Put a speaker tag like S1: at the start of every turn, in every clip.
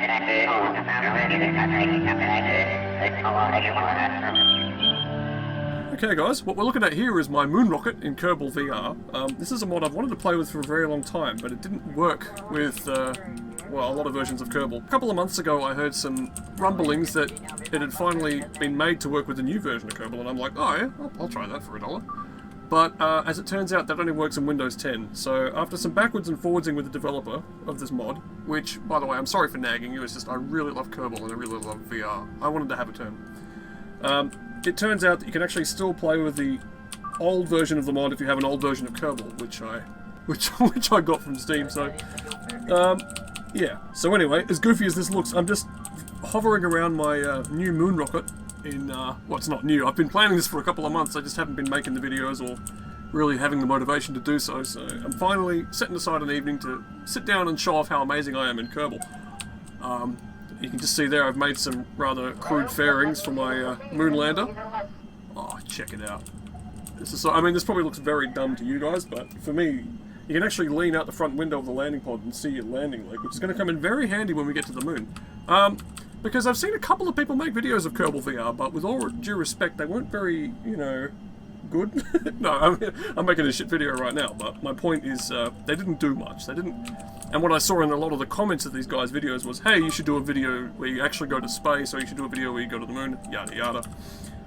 S1: Okay guys, what we're looking at here is my moon rocket in Kerbal VR. This is a mod I've wanted to play with for a very long time, but it didn't work with, well, a lot of versions of Kerbal. A couple of months ago I heard some rumblings that it had finally been made to work with the new version of Kerbal, and I'm like, oh yeah, I'll try that for $1. But as it turns out, that only works in Windows 10. So after some backwards and forwardsing with the developer of this mod, which, by the way, I'm sorry for nagging you, it's just I really love Kerbal and I really love VR. I wanted to have a turn. It turns out that you can actually still play with the old version of the mod if you have an old version of Kerbal, which I got from Steam. So yeah. So anyway, as goofy as this looks, I'm just hovering around my new moon rocket in, well, it's not new. I've been planning this for a couple of months. I just haven't been making the videos or really having the motivation to do so. So I'm finally setting aside an evening to sit down and show off how amazing I am in Kerbal. You can just see there I've made some rather crude fairings for my moon lander. Oh, check it out. This is so, I mean, this probably looks very dumb to you guys, but for me, you can actually lean out the front window of the landing pod and see your landing leg, which is going to come in very handy when we get to the moon. Because I've seen a couple of people make videos of Kerbal VR, but with all due respect, they weren't very, you know, good. No, I'm making a shit video right now, but my point is, they didn't do much. They didn't. And what I saw in a lot of the comments of these guys' videos was, hey, you should do a video where you actually go to space, or you should do a video where you go to the moon, yada yada.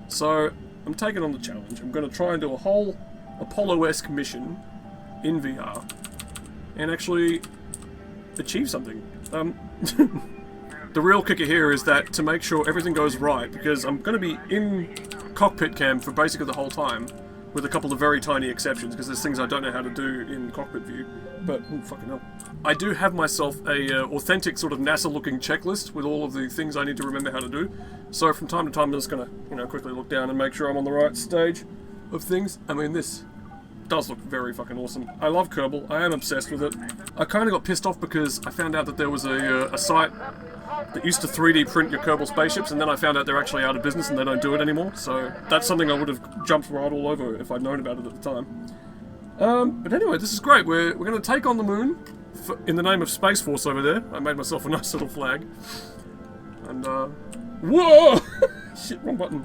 S1: So, I'm taking on the challenge. I'm going to try and do a whole Apollo-esque mission in VR, and actually achieve something. The real kicker here is that to make sure everything goes right, because I'm going to be in cockpit cam for basically the whole time, with a couple of very tiny exceptions, because there's things I don't know how to do in cockpit view, but, oh, fucking hell. I do have myself a authentic sort of NASA-looking checklist with all of the things I need to remember how to do, so from time to time I'm just going to, you know, quickly look down and make sure I'm on the right stage of things. I mean, this does look very fucking awesome. I love Kerbal, I am obsessed with it. I kind of got pissed off because I found out that there was a site that used to 3D print your Kerbal spaceships, and then I found out they're actually out of business and they don't do it anymore, so that's something I would have jumped right all over if I'd known about it at the time. But anyway, this is great. We're going to take on the moon in the name of Space Force over there. I made myself a nice little flag. And, whoa! Shit, wrong button.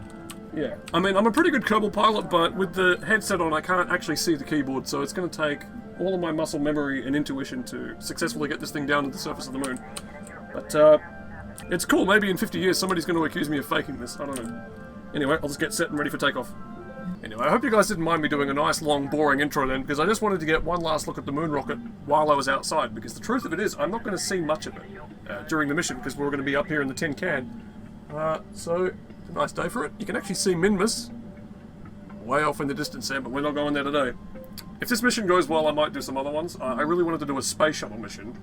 S1: Yeah. I mean, I'm a pretty good Kerbal pilot, but with the headset on, I can't actually see the keyboard, so it's going to take all of my muscle memory and intuition to successfully get this thing down to the surface of the moon. But, it's cool. Maybe in 50 years somebody's going to accuse me of faking this. I don't know. Anyway, I'll just get set and ready for takeoff. Anyway, I hope you guys didn't mind me doing a nice, long, boring intro then, because I just wanted to get one last look at the moon rocket while I was outside, because the truth of it is, I'm not going to see much of it during the mission, because we're going to be up here in the tin can. So, it's a nice day for it. You can actually see Minmus way off in the distance there, but we're not going there today. If this mission goes well, I might do some other ones. I really wanted to do a space shuttle mission,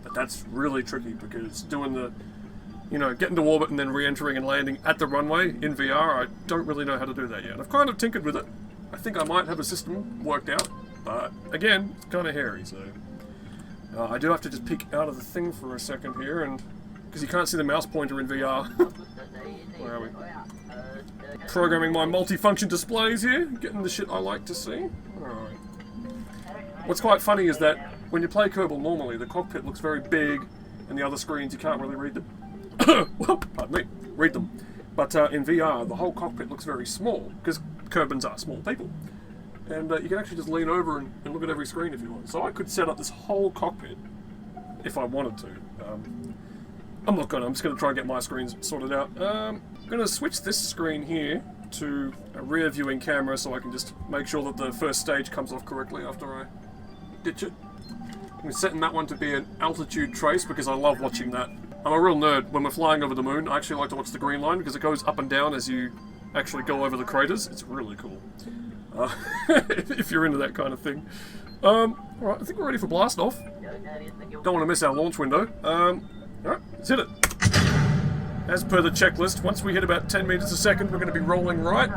S1: but that's really tricky, because doing the, you know, getting to orbit and then re-entering and landing at the runway in VR, I don't really know how to do that yet. I've kind of tinkered with it. I think I might have a system worked out, but again, it's kind of hairy, so I do have to just peek out of the thing for a second here, and because you can't see the mouse pointer in VR. Where are we? Programming my multifunction displays here, getting the shit I like to see. Alright. What's quite funny is that when you play Kerbal normally, the cockpit looks very big, and the other screens you can't really read them. Well, pardon me, read them. But in VR, the whole cockpit looks very small, because Kerbans are small people. And you can actually just lean over and look at every screen if you want. So I could set up this whole cockpit if I wanted to. I'm not gonna, I'm just gonna try and get my screens sorted out. I'm gonna switch this screen here to a rear viewing camera so I can just make sure that the first stage comes off correctly after I ditch it. I'm setting that one to be an altitude trace because I love watching that. I'm a real nerd. When we're flying over the moon, I actually like to watch the green line because it goes up and down as you actually go over the craters. It's really cool. If you're into that kind of thing. Alright, I think we're ready for Blastoff. Don't want to miss our launch window. Alright, let's hit it. As per the checklist, once we hit about 10 meters a second, we're going to be rolling right.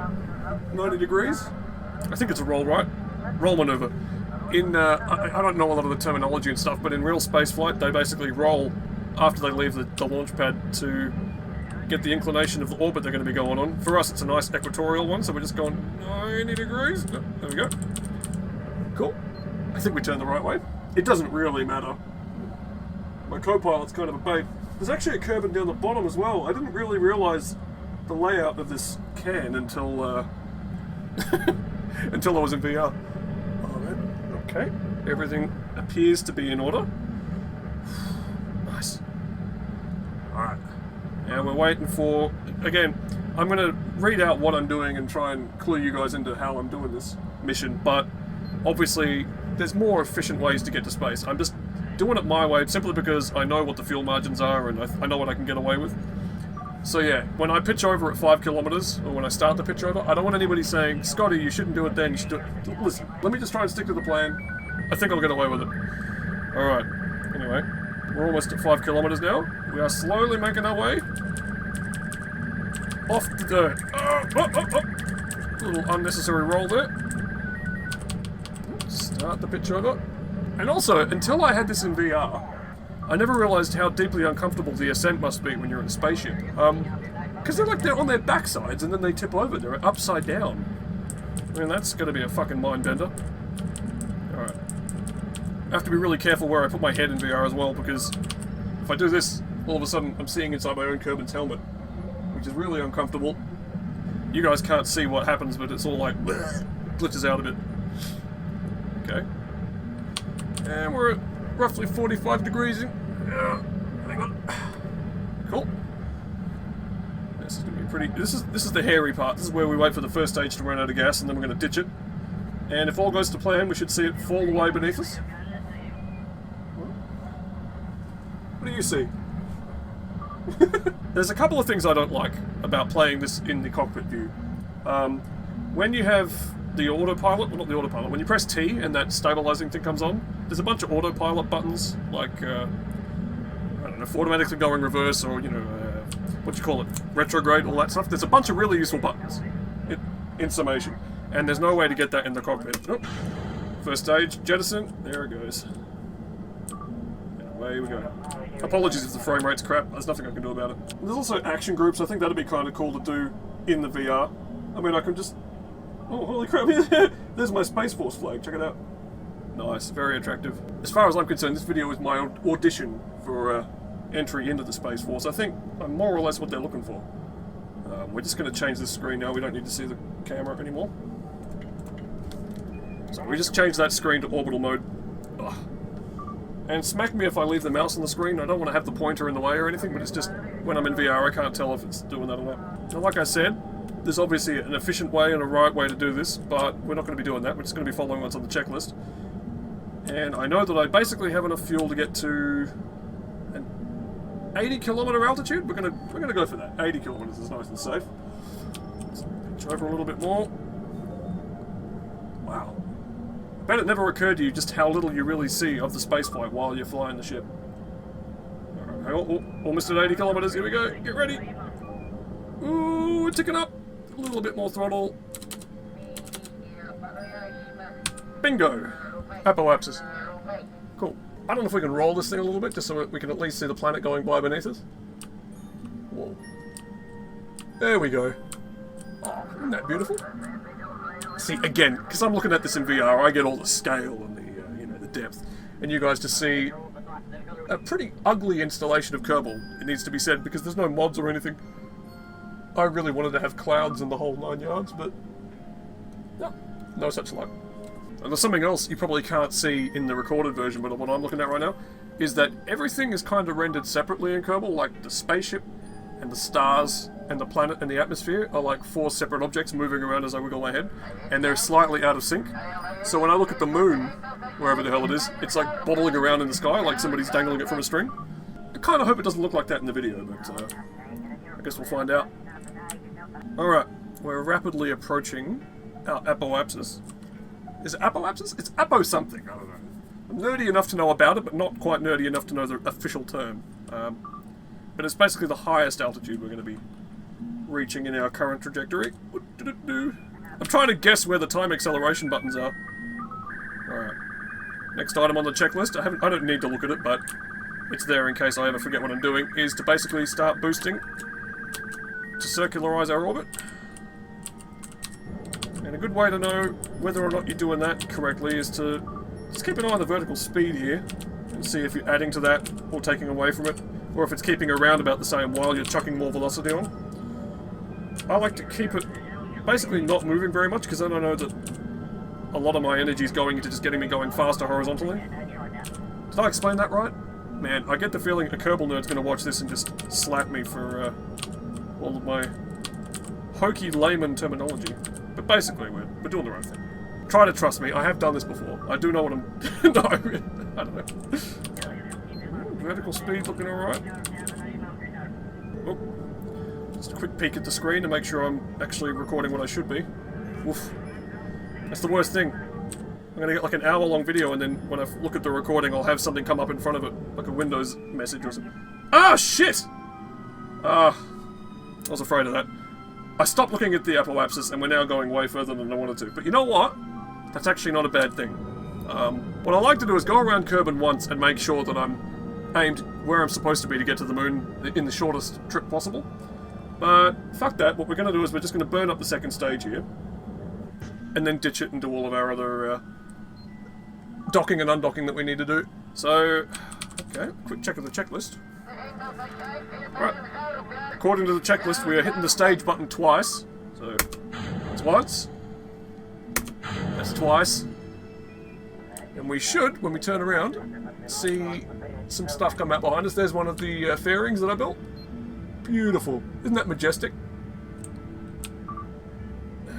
S1: 90 degrees. I think it's a roll right. Roll maneuver. In, I don't know a lot of the terminology and stuff, but in real spaceflight, they basically roll after they leave the launch pad to get the inclination of the orbit they're going to be going on. For us, it's a nice equatorial one, so we're just going 90 degrees. Oh, there we go. Cool. I think we turned the right way. It doesn't really matter. My co-pilot's kind of a bait. There's actually a Kerbal down the bottom as well. I didn't really realise the layout of this can until until I was in VR. Oh man. Okay. Everything appears to be in order. Nice. Alright. Now we're waiting for... Again, I'm going to read out what I'm doing and try and clue you guys into how I'm doing this mission, but obviously there's more efficient ways to get to space. I'm just doing it my way simply because I know what the fuel margins are and I know what I can get away with. So yeah, when I pitch over at 5 kilometers, or when I start the pitch over, I don't want anybody saying, Scotty, you shouldn't do it then, you should do it. Listen, let me just try and stick to the plan. I think I'll get away with it. Alright, anyway, we're almost at 5 kilometers now. We are slowly making our way off the dirt. A little unnecessary roll there. Start the pitch over. And also, until I had this in VR, I never realised how deeply uncomfortable the ascent must be when you're in a spaceship. Because they're on their backsides and then they tip over. They're upside down. I mean, that's going to be a fucking mind bender. Alright. I have to be really careful where I put my head in VR as well, because if I do this, all of a sudden I'm seeing inside my own Kerbal's helmet, which is really uncomfortable. You guys can't see what happens, but it's all like glitches out a bit. Okay. And we're at roughly 45 degrees in. Hang on. Cool. This is gonna be pretty. This is the hairy part. This is where we wait for the first stage to run out of gas, and then we're gonna ditch it. And if all goes to plan, we should see it fall away beneath us. What do you see? There's a couple of things I don't like about playing this in the cockpit view. When you have the autopilot, well, not the autopilot, when you press T and that stabilizing thing comes on, there's a bunch of autopilot buttons, like, I don't know, for automatically going reverse, or, you know, what do you call it, retrograde, all that stuff. There's a bunch of really useful buttons, in summation, and there's no way to get that in the cockpit. Oh. First stage, Jettison, there it goes. And away we go. Apologies if the frame rate's crap, there's nothing I can do about it. There's also action groups. I think that'd be kind of cool to do in the VR. I mean, I can just... Oh, holy crap, there's my Space Force flag, check it out. Nice, very attractive. As far as I'm concerned, this video is my audition for entry into the Space Force. I think I'm more or less what they're looking for. We're just going to change this screen now, we don't need to see the camera anymore. So we just changed that screen to orbital mode. Ugh. And smack me if I leave the mouse on the screen. I don't want to have the pointer in the way or anything, but it's just, when I'm in VR, I can't tell if it's doing that or not. Now, like I said, there's obviously an efficient way and a right way to do this, but we're not going to be doing that. We're just going to be following what's on the checklist. And I know that I basically have enough fuel to get to an 80 kilometer altitude. We're going to go for that. 80 kilometers is nice and safe. Let's pitch over a little bit more. Wow. I bet it never occurred to you just how little you really see of the spaceflight while you're flying the ship. Alright, almost at 80 kilometers. Here we go. Get ready. Ooh, we're ticking up. A little bit more throttle. Bingo! Apoapsis. Cool. I don't know if we can roll this thing a little bit, just so we can at least see the planet going by beneath us. Whoa. There we go. Oh, isn't that beautiful? See, again, because I'm looking at this in VR, I get all the scale and the, you know, the depth. And you guys just see a pretty ugly installation of Kerbal, it needs to be said, because there's no mods or anything. I really wanted to have clouds and the whole 9 yards, but no such luck. And there's something else you probably can't see in the recorded version, but what I'm looking at right now, is that everything is kind of rendered separately in Kerbal, like the spaceship, and the stars, and the planet, and the atmosphere are like 4 separate objects moving around as I wiggle my head, and they're slightly out of sync. So when I look at the moon, wherever the hell it is, it's like bobbling around in the sky, like somebody's dangling it from a string. I kind of hope it doesn't look like that in the video, but I guess we'll find out. Alright, we're rapidly approaching our apoapsis. Is it apoapsis? It's apo something, I don't know. I'm nerdy enough to know about it, but not quite nerdy enough to know the official term. But it's basically the highest altitude we're going to be reaching in our current trajectory. I'm trying to guess where the time acceleration buttons are. Alright. Next item on the checklist, I don't need to look at it, but it's there in case I ever forget what I'm doing, is to basically start boosting to circularize our orbit. And a good way to know whether or not you're doing that correctly is to just keep an eye on the vertical speed here and see if you're adding to that or taking away from it. or if it's keeping around about the same while you're chucking more velocity on. I like to keep it basically not moving very much, because then I know that a lot of my energy is going into just getting me going faster horizontally. Did I explain that right? Man, I get the feeling a Kerbal nerd's going to watch this and just slap me for all of my hokey layman terminology. But basically, we're doing the right thing. Try to trust me, I have done this before. I do know what I'm... No, I don't know. Vertical speed looking alright. Oh. Just a quick peek at the screen to make sure I'm actually recording what I should be. Oof. That's the worst thing. I'm gonna get like an hour-long video, and then when I look at the recording, I'll have something come up in front of it, like a Windows message or something. Ah, shit! I was afraid of that. I stopped looking at the apoapsis, and we're now going way further than I wanted to. But you know what? That's actually not a bad thing. What I like to do is go around Kerbal once and make sure that I'm aimed where I'm supposed to be to get to the moon in the shortest trip possible. But fuck that. What we're going to do is we're just going to burn up the second stage here, and then ditch it and do all of our other docking and undocking that we need to do. So, okay, quick check of the checklist. Right. According to the checklist, we are hitting the stage button twice. So, that's once. That's twice. And we should, when we turn around, see some stuff come out behind us. There's one of the fairings that I built. Beautiful. Isn't that majestic?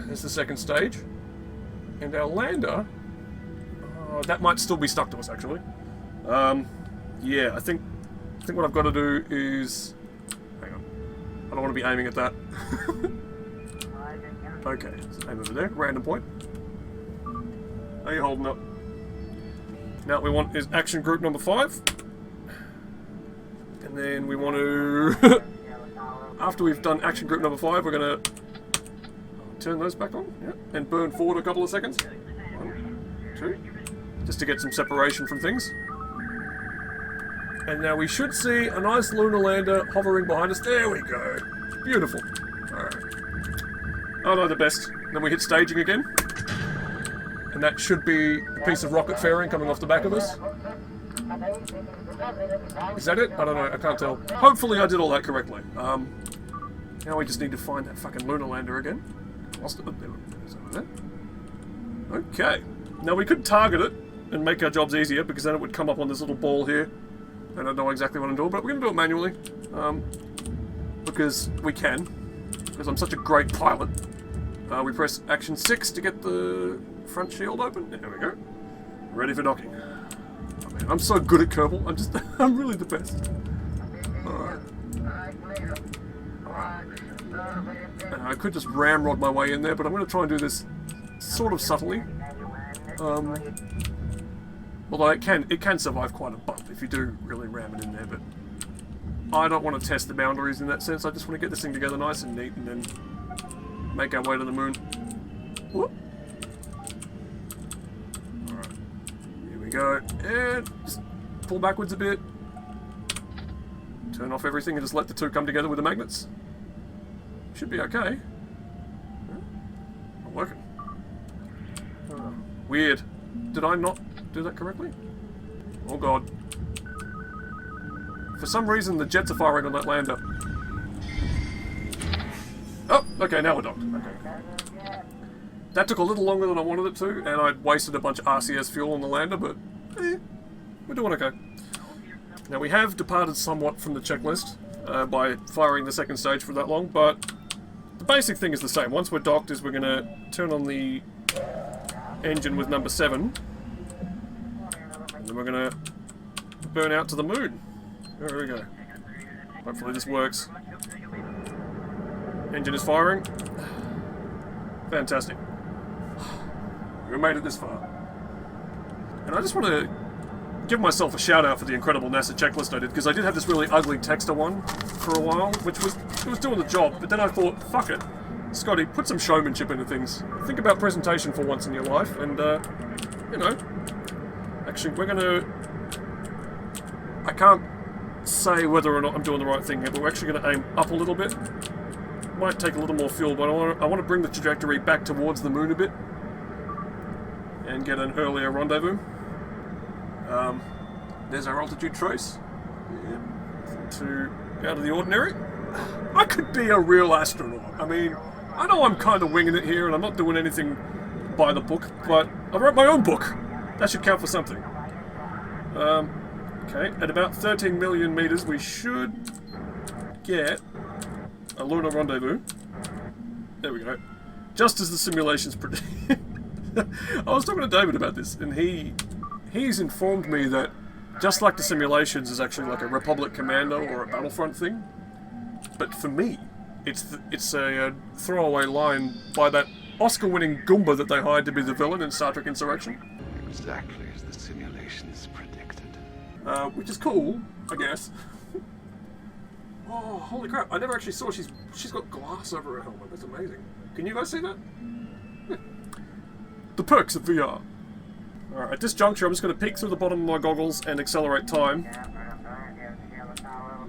S1: There's the second stage. And our lander... that might still be stuck to us, actually. Yeah, I think what I've got to do is... Hang on. I don't want to be aiming at that. Okay, so aim over there. Random point. How are you holding up? Now what we want is action group number 5. And then we want to... After we've done action group number 5, we're going to turn those back on, yeah, and burn forward a couple of seconds. 1, 2, just to get some separation from things. And now we should see a nice lunar lander hovering behind us. There we go. Beautiful. Alright. Oh no, the best. Then we hit staging again. And that should be a piece of rocket fairing coming off the back of us. Is that it? I don't know, I can't tell. Hopefully I did all that correctly. Now we just need to find that fucking lunar lander again. Lost it. It's over there. Okay. Now we could target it and make our jobs easier, because then it would come up on this little ball here. I don't know exactly what I'm doing, but we're going to do it manually. Because we can. Because I'm such a great pilot. We press action 6 to get the front shield open. There we go. Ready for docking. Oh man, I'm so good at Kerbal. I'm really the best. Alright. I could just ramrod my way in there, but I'm going to try and do this sort of subtly. Although it can survive quite a bump if you do really ram it in there, but I don't want to test the boundaries in that sense. I just want to get this thing together nice and neat and then make our way to the moon. Whoop. Alright, here we go, and just pull backwards a bit. Turn off everything and just let the two come together with the magnets. Should be okay. Not working. Weird. Did I not do that correctly? Oh god. For some reason the jets are firing on that lander. Oh, okay, now we're docked. Okay. That took a little longer than I wanted it to, and I'd wasted a bunch of RCS fuel on the lander, but we're doing okay. Now we have departed somewhat from the checklist by firing the second stage for that long, but the basic thing is the same. Once we're docked, is we're going to turn on the engine with number 7, and then we're going to burn out to the moon. There we go. Hopefully this works. Engine is firing. Fantastic. We made it this far. And I just want to give myself a shout out for the incredible NASA checklist I did, because I did have this really ugly texter one for a while, which was doing the job, but then I thought, fuck it. Scotty, put some showmanship into things. Think about presentation for once in your life, and, you know, actually, we're gonna... I can't say whether or not I'm doing the right thing here, but we're actually gonna aim up a little bit. Might take a little more fuel, but I want to bring the trajectory back towards the moon a bit, and get an earlier rendezvous. There's our altitude trace. Yep. too out of the ordinary. I could be a real astronaut. I mean, I know I'm kind of winging it here and I'm not doing anything by the book, but I wrote my own book. That should count for something. Okay, at about 13 million meters we should get a lunar rendezvous. There we go. Just as the simulations predict. I was talking to David about this, and he's informed me that just like the simulations is actually like a Republic Commando or a Battlefront thing. But for me, it's a throwaway line by that Oscar-winning Goomba that they hired to be the villain in Star Trek Insurrection.
S2: Exactly as the simulations predicted.
S1: Which is cool, I guess. Oh, holy crap! I never actually saw she's got glass over her helmet. That's amazing. Can you guys see that? Yeah. The perks of VR. Alright, at this juncture I'm just going to peek through the bottom of my goggles and accelerate time.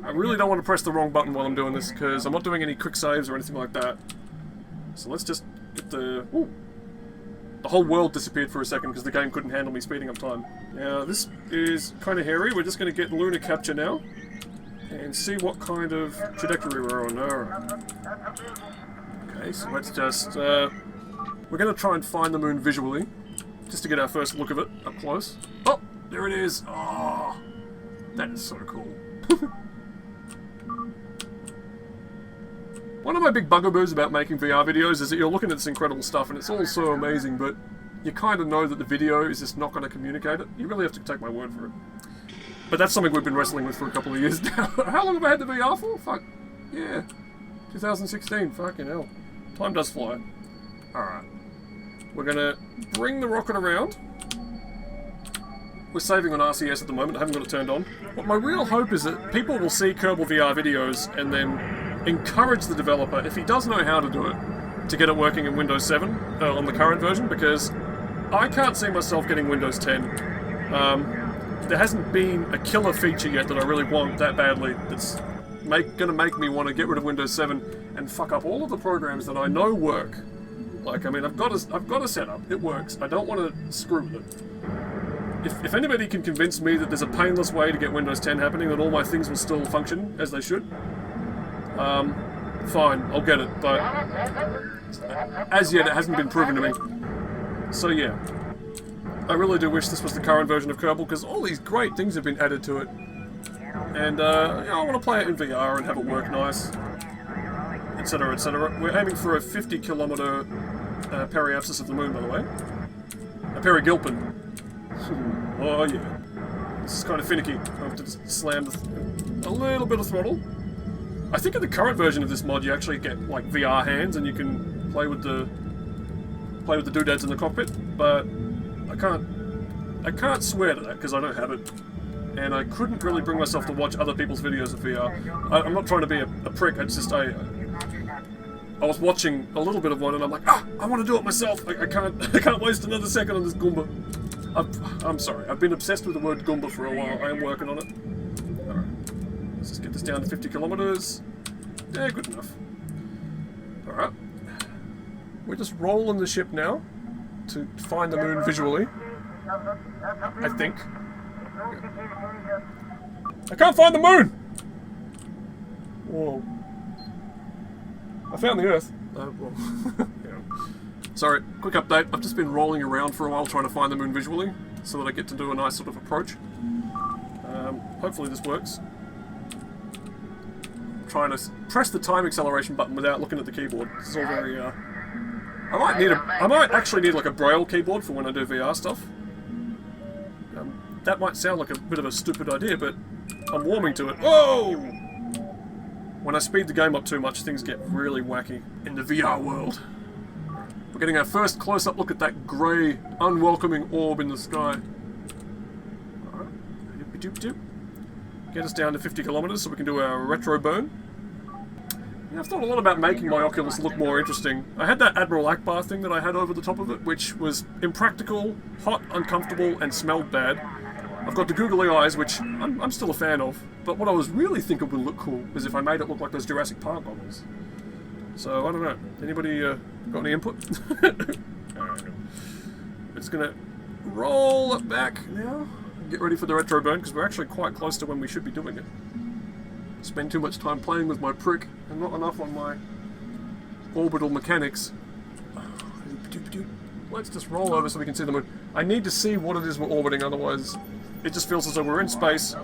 S1: I really don't want to press the wrong button while I'm doing this, because I'm not doing any quick saves or anything like that. So let's just get the... Ooh. The whole world disappeared for a second because the game couldn't handle me speeding up time. Now, this is kind of hairy. We're just going to get lunar capture now and see what kind of trajectory we're on. Okay, so let's just... we're going to try and find the moon visually, just to get our first look of it up close. Oh, there it is. Oh, that is so cool. One of my big bugaboos about making VR videos is that you're looking at this incredible stuff and it's all so amazing, but you kind of know that the video is just not going to communicate it. You really have to take my word for it. But that's something we've been wrestling with for a couple of years now. How long have I had the VR for? Fuck. Yeah. 2016. Fucking hell. Time does fly. Alright. We're going to bring the rocket around. We're saving on RCS at the moment. I haven't got it turned on. But my real hope is that people will see Kerbal VR videos and then encourage the developer, if he does know how to do it, to get it working in Windows 7 on the current version, because I can't see myself getting Windows 10. There hasn't been a killer feature yet that I really want that badly that's gonna make me want to get rid of Windows 7 and fuck up all of the programs that I know work. Like, I mean, I've got a setup. It works. I don't want to screw with it. If anybody can convince me that there's a painless way to get Windows 10 happening, that all my things will still function as they should, fine, I'll get it, but as yet it hasn't been proven to me. So yeah, I really do wish this was the current version of Kerbal, because all these great things have been added to it. And, you know, I want to play it in VR and have it work nice, etc, etc. We're aiming for a 50-kilometer periapsis of the moon, by the way. A perigilpin. Oh yeah. This is kind of finicky. I have to just slam a little bit of throttle. I think in the current version of this mod you actually get like VR hands and you can play with the doodads in the cockpit, but I can't swear to that because I don't have it, and I couldn't really bring myself to watch other people's videos of VR. I'm not trying to be a prick. It's just I was watching a little bit of one and I'm like, I want to do it myself. I can't waste another second on this Goomba. I'm sorry. I've been obsessed with the word Goomba for a while. I am working on it. Let's just get this down to 50 kilometers. Yeah, good enough. Alright. We're just rolling the ship now to find the moon visually. I think. I can't find the moon! Whoa. I found the Earth. Well, yeah. Sorry, quick update. I've just been rolling around for a while trying to find the moon visually, so that I get to do a nice sort of approach. Hopefully this works. Trying to press the time acceleration button without looking at the keyboard. This is all very, I might actually need like a braille keyboard for when I do VR stuff. That might sound like a bit of a stupid idea, but I'm warming to it. Whoa! When I speed the game up too much, things get really wacky in the VR world. We're getting our first close-up look at that grey, unwelcoming orb in the sky. Alright. Doop-doop. Get us down to 50 kilometers so we can do our retro burn. Yeah, I've thought a lot about making my Oculus look more interesting. I had that Admiral Akbar thing that I had over the top of it, which was impractical, hot, uncomfortable, and smelled bad. I've got the googly eyes, which I'm still a fan of, but what I was really thinking would look cool is if I made it look like those Jurassic Park goggles. So, I don't know. Anybody got any input? Alright. It's gonna roll it back now. Get ready for the retro burn, because we're actually quite close to when we should be doing it. Spend too much time playing with my prick and not enough on my orbital mechanics. Let's just roll over so we can see the moon. I need to see what it is we're orbiting, otherwise it just feels as though we're in space,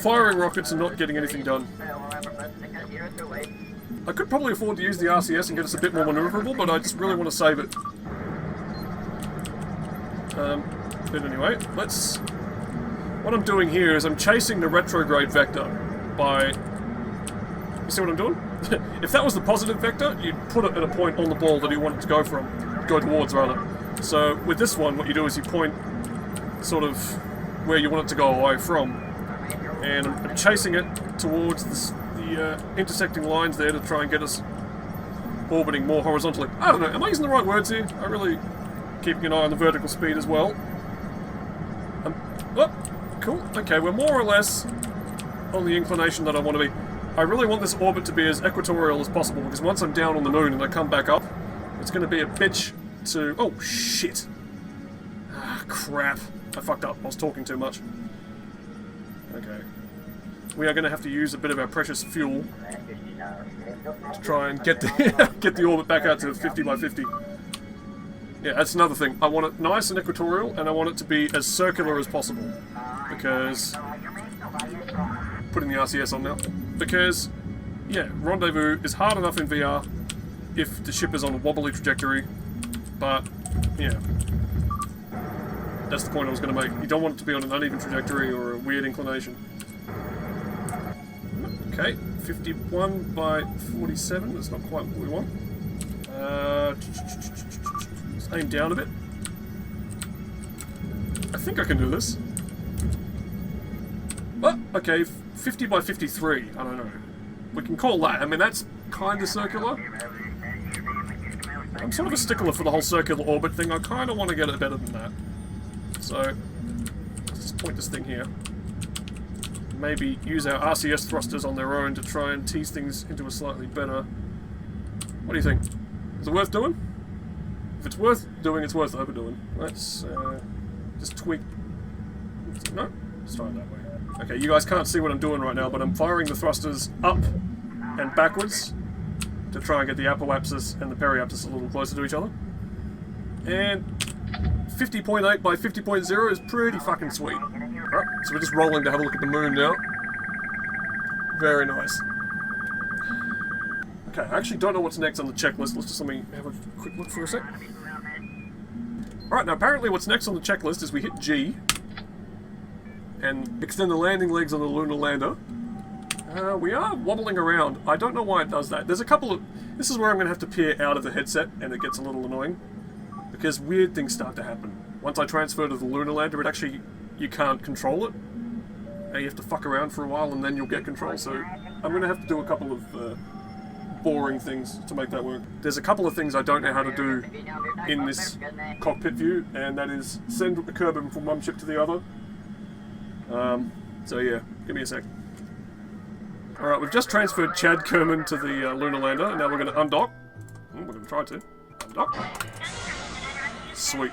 S1: firing rockets and not getting anything done. I could probably afford to use the RCS and get us a bit more maneuverable, but I just really want to save it. But anyway, what I'm doing here is I'm chasing the retrograde vector by... You see what I'm doing? If that was the positive vector, you'd put it at a point on the ball that you want it to go towards, rather. So with this one, what you do is you point sort of where you want it to go away from. And I'm chasing it towards the intersecting lines there to try and get us orbiting more horizontally. I don't know, am I using the right words here? I'm really keeping an eye on the vertical speed as well. Oh, cool. Okay, we're more or less on the inclination that I want to be. I really want this orbit to be as equatorial as possible, because once I'm down on the moon and I come back up, it's going to be a bitch to... Oh, shit. Ah, crap. I fucked up. I was talking too much. Okay. We are going to have to use a bit of our precious fuel to try and get the orbit back out to 50 by 50. Yeah, that's another thing. I want it nice and equatorial, and I want it to be as circular as possible. Because... Putting the RCS on now. Because, yeah, rendezvous is hard enough in VR if the ship is on a wobbly trajectory, but, yeah. That's the point I was going to make. You don't want it to be on an uneven trajectory or a weird inclination. Okay, 51 by 47, that's not quite what we want. Let's aim down a bit. I think I can do this. Oh, okay, 50 by 53, I don't know. We can call that. I mean, that's kind of circular. I'm sort of a stickler for the whole circular orbit thing. I kind of want to get it better than that. So, let's just point this thing here. Maybe use our RCS thrusters on their own to try and tease things into a slightly better... What do you think? Is it worth doing? If it's worth doing, it's worth overdoing. Let's just tweak... No? Let's try it that way. Okay, you guys can't see what I'm doing right now, but I'm firing the thrusters up and backwards to try and get the apoapsis and the periapsis a little closer to each other. And 50.8 by 50.0 is pretty fucking sweet. Alright, so we're just rolling to have a look at the moon now. Very nice. Okay, I actually don't know what's next on the checklist. Let's just let me have a quick look for a sec. Alright, now apparently what's next on the checklist is we hit G and extend the landing legs on the lunar lander. We are wobbling around. I don't know why it does that. There's a couple of... This is where I'm going to have to peer out of the headset, and it gets a little annoying. Because weird things start to happen. Once I transfer to the lunar lander, it actually... You can't control it. And you have to fuck around for a while, and then you'll get control. So I'm going to have to do a couple of boring things to make that work. There's a couple of things I don't know how to do in this cockpit view, and that is send the Kerbal from one ship to the other. So yeah, give me a sec. Alright, we've just transferred Chad Kerman to the lunar lander, and now we're going to undock. We're going to try to. Undock. Sweet.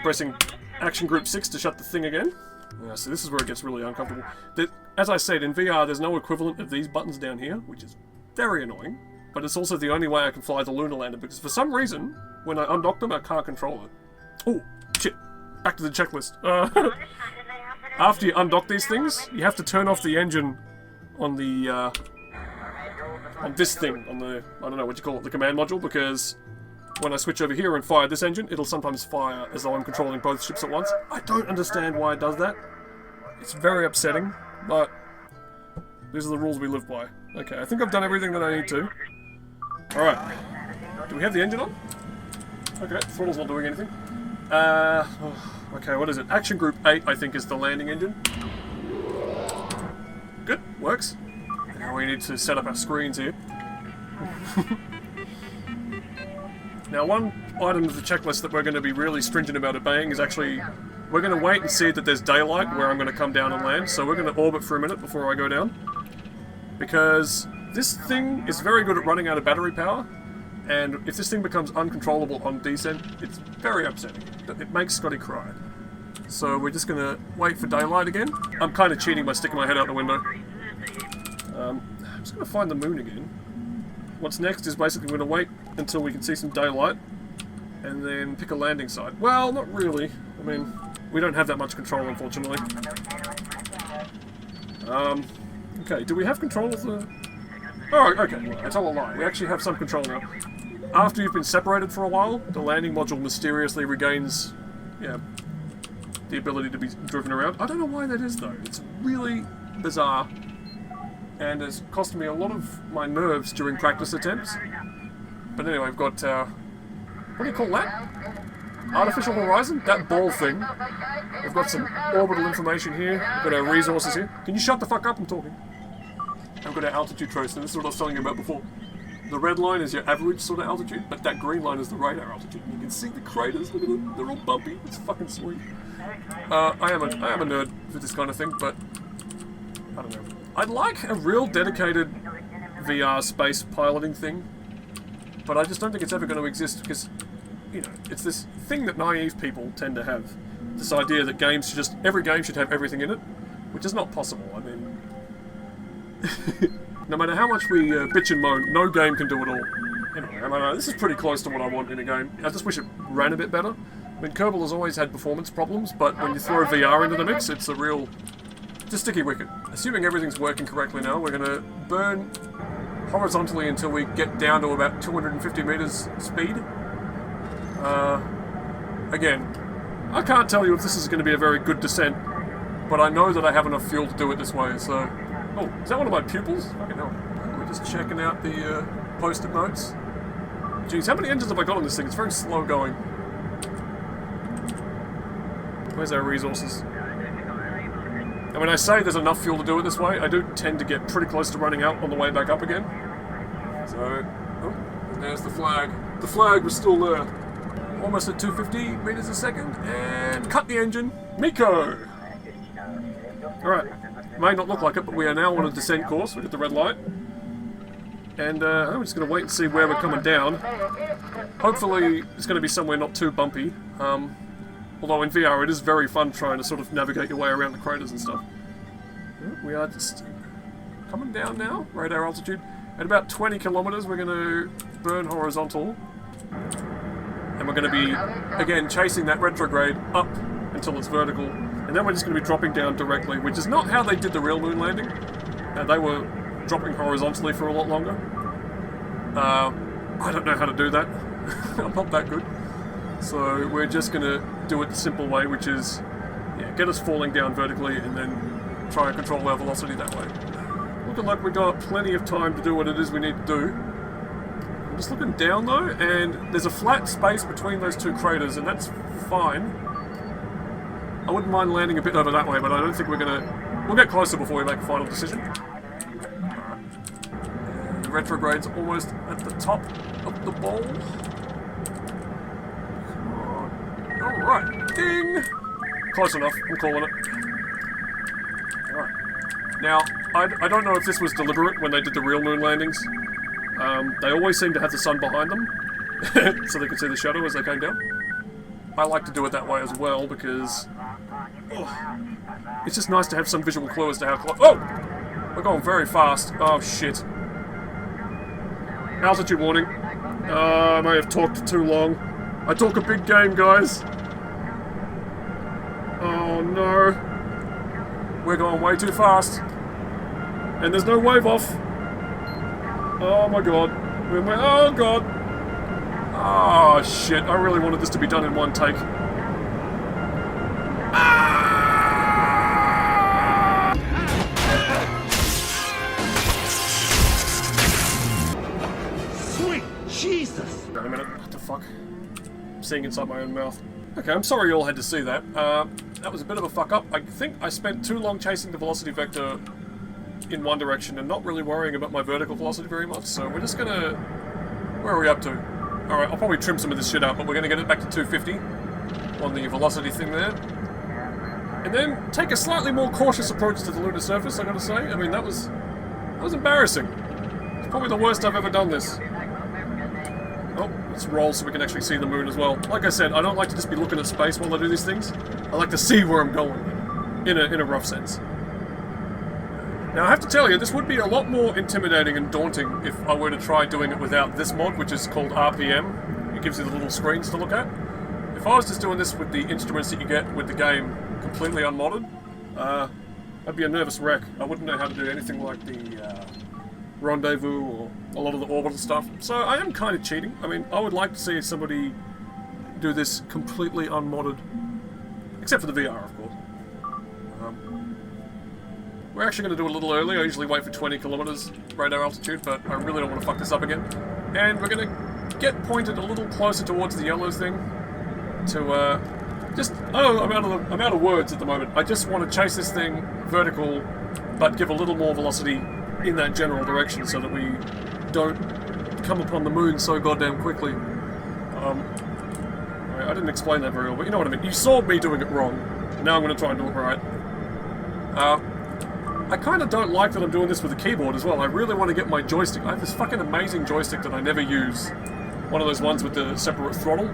S1: Pressing Action Group 6 to shut the thing again. So this is where it gets really uncomfortable. As I said, in VR there's no equivalent of these buttons down here, which is very annoying. But it's also the only way I can fly the lunar lander, because for some reason, when I undock them, I can't control it. Oh, shit. Back to the checklist. After you undock these things, you have to turn off the engine on the, on this thing, on the, I don't know what you call it, the command module, because when I switch over here and fire this engine, it'll sometimes fire as though I'm controlling both ships at once. I don't understand why it does that. It's very upsetting, but these are the rules we live by. Okay, I think I've done everything that I need to. Alright. Do we have the engine on? Okay, throttle's not doing anything. Okay, what is it? Action Group 8, I think, is the landing engine. Good, works. Now we need to set up our screens here. Now, one item of the checklist that we're going to be really stringent about obeying is actually... We're going to wait and see that there's daylight where I'm going to come down and land, so we're going to orbit for a minute before I go down. Because this thing is very good at running out of battery power, and if this thing becomes uncontrollable on descent, it's very upsetting. It makes Scotty cry. So we're just going to wait for daylight again. I'm kind of cheating by sticking my head out the window. I'm just going to find the moon again. What's next is basically we're going to wait until we can see some daylight, and then pick a landing site. Well, not really. I mean, we don't have that much control, unfortunately. Okay, do we have control of the... Oh, okay, I tell a lie. We actually have some control now. After you've been separated for a while, the landing module mysteriously regains, yeah, the ability to be driven around. I don't know why that is, though. It's really bizarre, and it's cost me a lot of my nerves during practice attempts. But anyway, we've got, what do you call that? Artificial horizon? That ball thing. We've got some orbital information here. We've got our resources here. Can you shut the fuck up? I'm talking. I've got our altitude tracer. This is what I was telling you about before. The red line is your average sort of altitude, but that green line is the radar altitude. And you can see the craters. Look at them. They're all bumpy. It's fucking sweet. I am a nerd for this kind of thing, but I don't know. I'd like a real dedicated VR space piloting thing, but I just don't think it's ever going to exist because, you know, it's this thing that naive people tend to have. This idea that games should just... every game should have everything in it, which is not possible. I mean... no matter how much we bitch and moan, no game can do it all. Anyway, I mean, this is pretty close to what I want in a game. I just wish it ran a bit better. I mean, Kerbal has always had performance problems, but when you throw VR into the mix, it's a real... it's a sticky wicket. Assuming everything's working correctly now, we're going to burn horizontally until we get down to about 250 meters speed. Again, I can't tell you if this is going to be a very good descent, but I know that I have enough fuel to do it this way, so... Oh, is that one of my pupils? Fucking hell. We're just checking out the post-it notes. Jeez, how many engines have I got on this thing? It's very slow going. Where's our resources? And when I say there's enough fuel to do it this way, I do tend to get pretty close to running out on the way back up again. So, oh, there's the flag. The flag was still there. Almost at 250 meters a second, and cut the engine. Miko! Alright, may not look like it, but we are now on a descent course. We've got the red light. And I'm just going to wait and see where we're coming down. Hopefully it's going to be somewhere not too bumpy. Although in VR it is very fun trying to sort of navigate your way around the craters and stuff. We are just coming down now, radar altitude. At about 20 kilometers we're going to burn horizontal. And we're going to be, again, chasing that retrograde up until it's vertical. And then we're just going to be dropping down directly, which is not how they did the real moon landing. They were dropping horizontally for a lot longer. I don't know how to do that. I'm not that good. So we're just going to do it the simple way, which is, yeah, get us falling down vertically and then try and control our velocity that way. Looking like we've got plenty of time to do what it is we need to do. I'm just looking down though, and there's a flat space between those two craters, and that's fine. I wouldn't mind landing a bit over that way, but I don't think we're gonna... We'll get closer before we make a final decision. Alright. The retrograde's almost at the top of the bowl. Alright. Ding! Close enough. I'm calling it. Alright. Now, I don't know if this was deliberate when they did the real moon landings. They always seem to have the sun behind them, so they could see the shadow as they came down. I like to do it that way as well, because it's just nice to have some visual clue as to how close... Oh! We're going very fast. Oh, shit. Altitude warning. I may have talked too long. I talk a big game, guys. Oh, no. We're going way too fast. And there's no wave off. Oh my god. Oh god. Oh shit. I really wanted this to be done in one take. Ah!
S3: Sweet Jesus!
S1: Wait a minute. What the fuck? I'm seeing inside my own mouth. Okay, I'm sorry you all had to see that. That was a bit of a fuck up. I think I spent too long chasing the velocity vector in one direction and not really worrying about my vertical velocity very much, so we're just gonna... Where are we up to? Alright, I'll probably trim some of this shit out, but we're gonna get it back to 250 on the velocity thing there. And then take a slightly more cautious approach to the lunar surface, I gotta say. I mean, that was embarrassing. It's probably the worst I've ever done this. Oh, let's roll so we can actually see the moon as well. Like I said, I don't like to just be looking at space while I do these things. I like to see where I'm going, in a rough sense. Now I have to tell you, this would be a lot more intimidating and daunting if I were to try doing it without this mod, which is called RPM. It gives you the little screens to look at. If I was just doing this with the instruments that you get with the game completely unmodded, I'd be a nervous wreck. I wouldn't know how to do anything like the rendezvous or a lot of the orbital stuff. So I am kind of cheating. I mean, I would like to see somebody do this completely unmodded, except for the VR, of course. We're actually going to do it a little early. I usually wait for 20 kilometers radar altitude, but I really don't want to fuck this up again. And we're going to get pointed a little closer towards the yellow thing to just... Oh, I'm out of words at the moment. I just want to chase this thing vertical, but give a little more velocity in that general direction so that we don't come upon the moon so goddamn quickly. I didn't explain that very well, but you know what I mean. You saw me doing it wrong, and now I'm going to try and do it right. I kind of don't like that I'm doing this with a keyboard as well. I really want to get my joystick. I have this fucking amazing joystick that I never use. One of those ones with the separate throttle.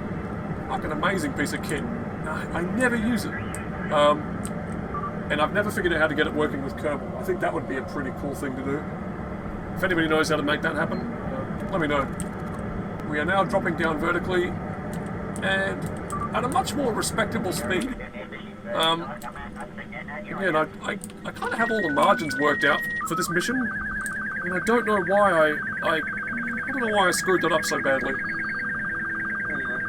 S1: Fucking amazing piece of kit. I never use it. And I've never figured out how to get it working with Kerbal. I think that would be a pretty cool thing to do. If anybody knows how to make that happen, let me know. We are now dropping down vertically and at a much more respectable speed. Again, I kind of have all the margins worked out for this mission, and I don't know why I don't know why I screwed that up so badly. Anyway.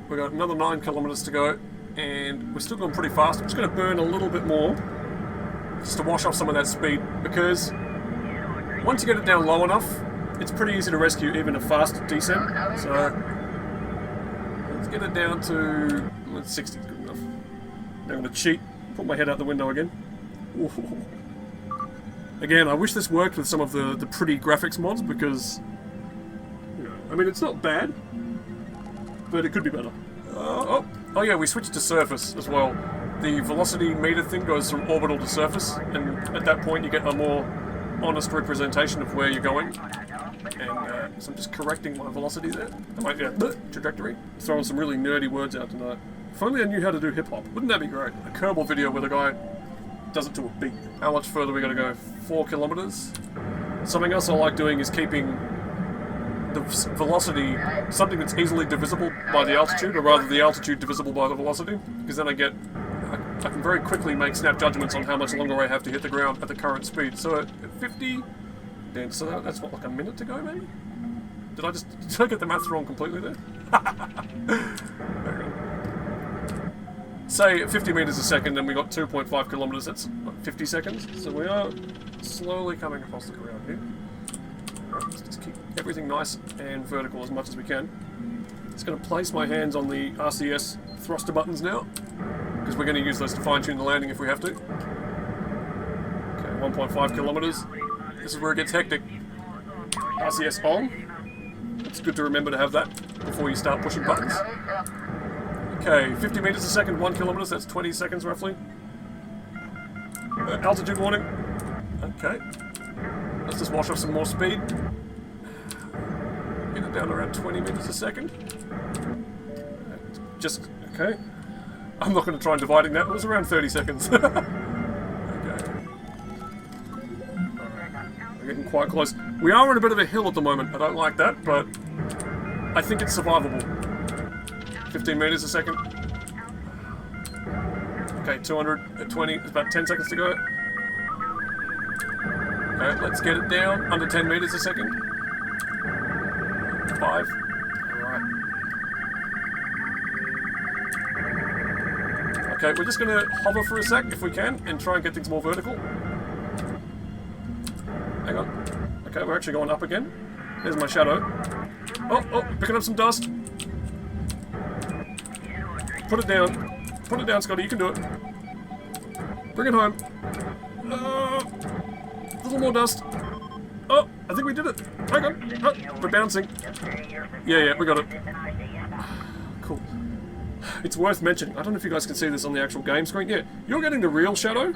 S1: We've got another 9 kilometers to go, and we're still going pretty fast. I'm just going to burn a little bit more, just to wash off some of that speed, because once you get it down low enough, it's pretty easy to rescue even a fast descent. So let's get it down to 60 is good enough. Now I'm going to cheat, put my head out the window again. Ooh. Again, I wish this worked with some of the pretty graphics mods because, you know, I mean, it's not bad, but it could be better. Oh yeah, we switched to surface as well. The velocity meter thing goes from orbital to surface, and at that point you get a more honest representation of where you're going. And so I'm just correcting my velocity there. Trajectory. Throwing some really nerdy words out tonight. If only I knew how to do hip-hop. Wouldn't that be great? A Kerbal video where the guy does it to a beat. How much further are we going to go? 4 kilometers? Something else I like doing is keeping the velocity something that's easily divisible by the altitude, or rather the altitude divisible by the velocity, because then I can very quickly make snap judgments on how much longer I have to hit the ground at the current speed. So at 50... Then, so that's what, like a minute to go, maybe? Did I get the maths wrong completely there? Say at 50 meters a second, and we got 2.5 kilometers. That's what, 50 seconds. So we are slowly coming across the ground here. All right, let's just keep everything nice and vertical as much as we can. Just going to place my hands on the RCS thruster buttons now, because we're going to use those to fine-tune the landing if we have to. Okay, 1.5 kilometers. This is where it gets hectic. RCS on. It's good to remember to have that before you start pushing buttons. Okay, 50 meters a second, 1 kilometers, that's 20 seconds roughly. Altitude warning. Okay. Let's just wash off some more speed. Get it down to around 20 meters a second. Just, okay. I'm not going to try and dividing that, it was around 30 seconds. Okay. We're getting quite close. We are on a bit of a hill at the moment, I don't like that, but I think it's survivable. 15 meters a second. Okay, 200 at 20, it's about 10 seconds to go. Okay, let's get it down, under 10 meters a second. 5. Alright. Okay, we're just going to hover for a sec, if we can, and try and get things more vertical. Hang on. Okay, we're actually going up again. There's my shadow. Oh, picking up some dust. Put it down. Put it down, Scotty, you can do it. Bring it home. A little more dust. Oh, I think we did it. Hang on. Oh, we're bouncing. Yeah, we got it. Cool. It's worth mentioning, I don't know if you guys can see this on the actual game screen. Yeah, you're getting the real shadow,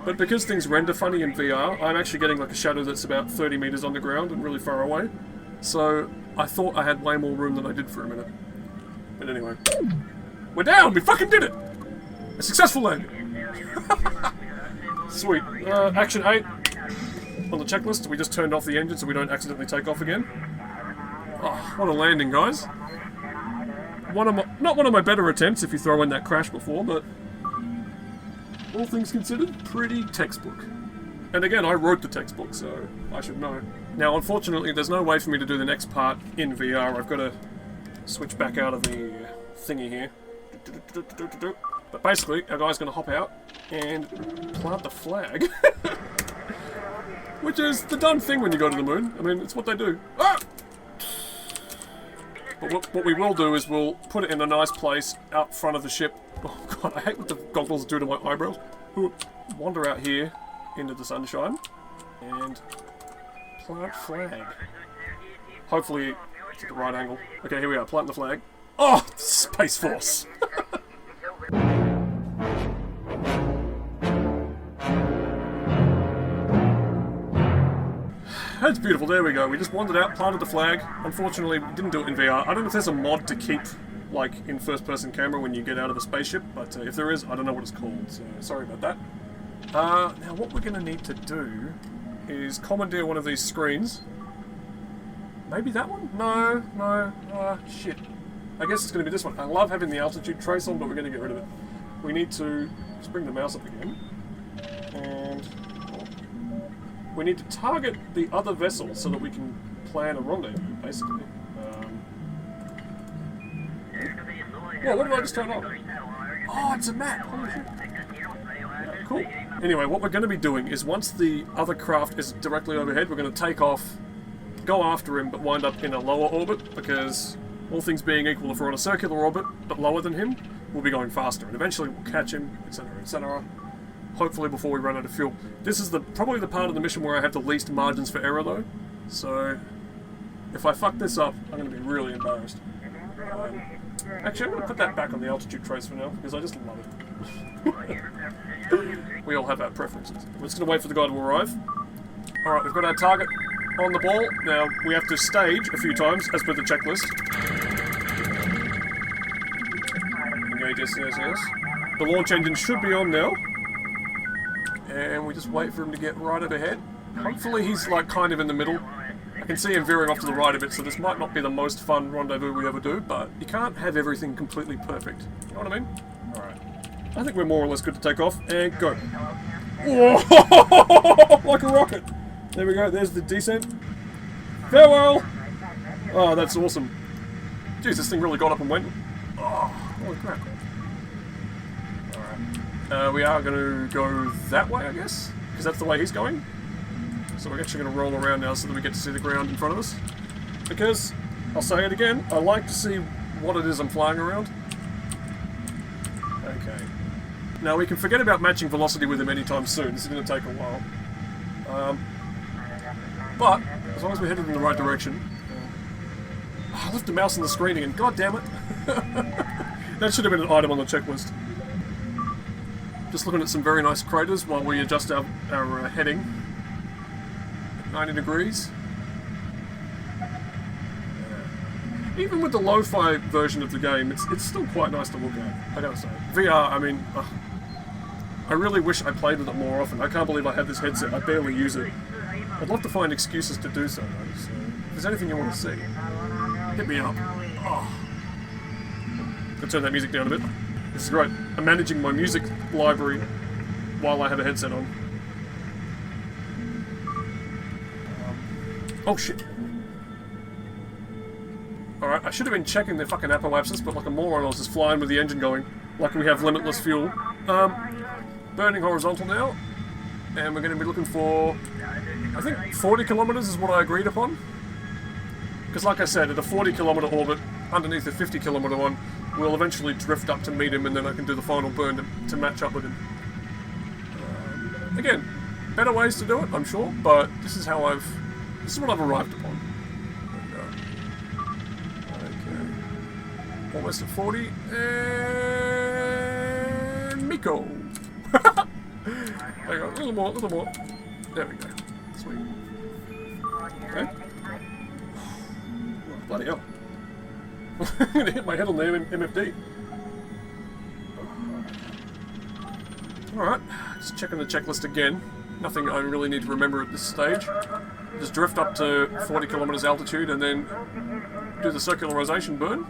S1: but because things render funny in VR, I'm actually getting like a shadow that's about 30 meters on the ground and really far away. So I thought I had way more room than I did for a minute. But anyway. We're down! We fucking did it! A successful landing! Sweet. Action 8 on the checklist. We just turned off the engine so we don't accidentally take off again. Oh, what a landing, guys. Not one of my better attempts if you throw in that crash before, but all things considered, pretty textbook. And again, I wrote the textbook, so I should know. Now, unfortunately, there's no way for me to do the next part in VR. I've got to switch back out of the thingy here. But basically, our guy's going to hop out and plant the flag. Which is the done thing when you go to the moon. I mean, it's what they do. Ah! But what we will do is we'll put it in a nice place out front of the ship. Oh god, I hate what the goggles do to my eyebrows. Wander out here into the sunshine and plant flag. Hopefully it's at the right angle. Okay, here we are, plant the flag. Oh, Space Force! That's beautiful, there we go. We just wandered out, planted the flag. Unfortunately, we didn't do it in VR. I don't know if there's a mod to keep, like, in first-person camera when you get out of the spaceship, but if there is, I don't know what it's called, so sorry about that. Now what we're going to need to do is commandeer one of these screens. Maybe that one? No, shit. I guess it's going to be this one. I love having the altitude trace on, but we're going to get rid of it. We need to just bring the mouse up again, and we need to target the other vessel so that we can plan a rendezvous, basically. Whoa, what did I just turn on? Oh, it's a map! Holy shit. Yeah, cool. Anyway, what we're going to be doing is once the other craft is directly overhead, we're going to take off, go after him, but wind up in a lower orbit, because all things being equal, if we're on a circular orbit, but lower than him, we'll be going faster, and eventually we'll catch him, etc., etc. Hopefully before we run out of fuel. This is probably the part of the mission where I have the least margins for error, though. So, if I fuck this up, I'm going to be really embarrassed. Actually, I'm going to put that back on the altitude trace for now, because I just love it. We all have our preferences. We're just going to wait for the guy to arrive. Alright, we've got our target on the ball. Now, we have to stage a few times, as per the checklist. Okay, yes. The launch engine should be on now. And we just wait for him to get right overhead. Hopefully he's like kind of in the middle. I can see him veering off to the right a bit, so this might not be the most fun rendezvous we ever do, but you can't have everything completely perfect. You know what I mean? Alright. I think we're more or less good to take off, and go. Whoa! Like a rocket! There we go, there's the descent. Farewell! Oh, that's awesome. Jeez, this thing really got up and went. Oh, holy crap. We are going to go that way, I guess, because that's the way he's going. So we're actually going to roll around now so that we get to see the ground in front of us. Because, I'll say it again, I like to see what it is I'm flying around. Okay. Now we can forget about matching velocity with him anytime soon. This is going to take a while. But, as long as we're headed in the right direction... I left the mouse on the screen again. God damn it. That should have been an item on the checklist. Just looking at some very nice craters while we adjust our heading. 90 degrees. Even with the lo-fi version of the game, it's still quite nice to look at, I gotta say. VR, I mean, I really wish I played with it more often. I can't believe I have this headset, I barely use it. I'd love to find excuses to do so, though, so if there's anything you want to see, hit me up. Oh. Let's turn that music down a bit. This is great. I'm managing my music library while I have a headset on. Oh shit. Alright, I should have been checking the fucking apoapsis, but like a moron I was just flying with the engine going. Like we have limitless fuel. Burning horizontal now. And we're going to be looking for, I think 40 kilometers is what I agreed upon. Because like I said, at a 40 kilometer orbit, underneath the 50 kilometer one, we'll eventually drift up to meet him, and then I can do the final burn to match up with him. Again, better ways to do it, I'm sure, but this is what I've arrived upon. Okay. Almost at 40, and Miko! There you go, a little more. There we go. Sweet. Okay. Oh, bloody hell. I'm gonna hit my head on the MFD. Alright, Just checking the checklist again. Nothing I really need to remember at this stage. Just drift up to 40 kilometers altitude and then do the circularization burn.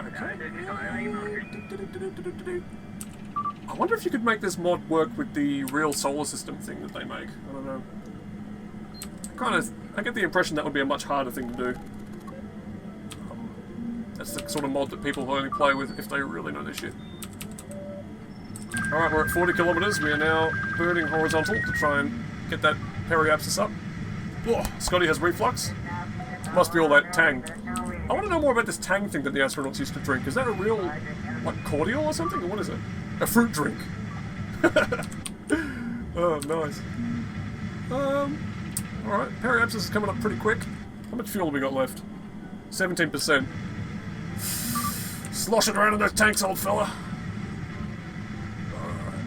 S1: Okay. I wonder if you could make this mod work with the real solar system thing that they make. I don't know. I get the impression that would be a much harder thing to do. That's the sort of mod that people only play with if they really know their shit. Alright, we're at 40 kilometers. We are now burning horizontal to try and get that periapsis up. Oh, Scotty has reflux. Must be all that tang. I want to know more about this tang thing that the astronauts used to drink. Is that a real, like, cordial or something? Or what is it? A fruit drink. Oh, nice. Alright, periapsis is coming up pretty quick. How much fuel have we got left? 17%. Slosh it around in those tanks, old fella. Alright.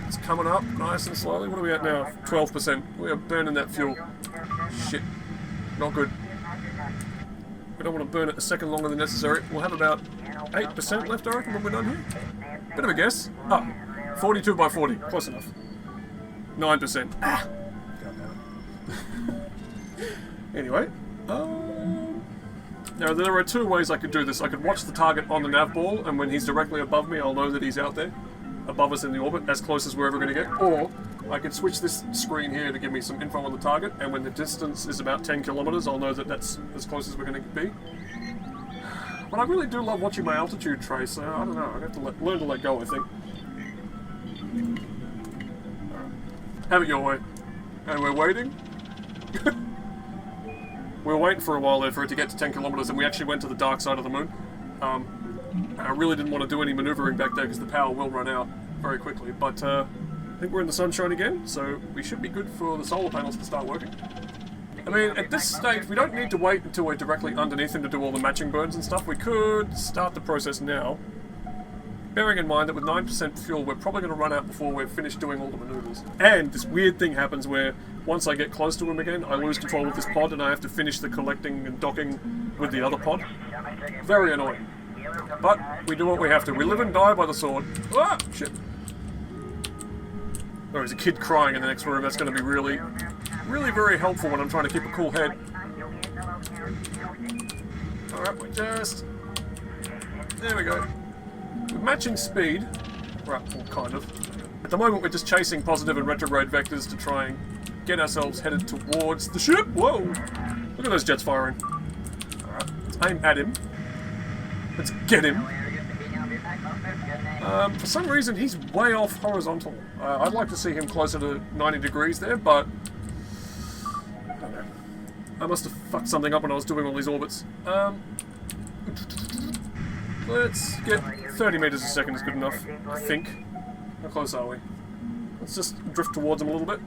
S1: It's coming up nice and slowly. What are we at now? 12%. We are burning that fuel. Shit. Not good. We don't want to burn it a second longer than necessary. We'll have about 8% left, I reckon, when we're done here. Bit of a guess. Ah, 42 by 40. Close enough. 9%. Ah! Anyway. Now, there are two ways I could do this. I could watch the target on the nav ball, and when he's directly above me, I'll know that he's out there, above us in the orbit, as close as we're ever going to get. Or, I could switch this screen here to give me some info on the target, and when the distance is about 10 kilometers, I'll know that that's as close as we're going to be. But I really do love watching my altitude trace, so I don't know. I have to learn to let go, I think. Have it your way. And we're waiting. We were waiting for a while there for it to get to 10 kilometers, and we actually went to the dark side of the moon. I really didn't want to do any maneuvering back there because the power will run out very quickly. But I think we're in the sunshine again, so we should be good for the solar panels to start working. I mean, at this stage, we don't need to wait until we're directly underneath him to do all the matching burns and stuff. We could start the process now, bearing in mind that with 9% fuel, we're probably going to run out before we're finished doing all the maneuvers. And this weird thing happens where, once I get close to him again, I lose control of this pod and I have to finish the collecting and docking with the other pod. Very annoying. But we do what we have to. We live and die by the sword. Ah! Shit. There is a kid crying in the next room. That's going to be really very helpful when I'm trying to keep a cool head. Alright, we're just... There we go. With matching speed... Right, well, kind of. At the moment, we're just chasing positive and retrograde vectors to try and get ourselves headed towards the ship. Whoa! Look at those jets firing. Alright, let's aim at him. Let's get him. For some reason, he's way off horizontal. I'd like to see him closer to 90 degrees there, but... I don't know. I must have fucked something up when I was doing all these orbits. Let's get 30 meters a second is good enough, I think. How close are we? Let's just drift towards him a little bit.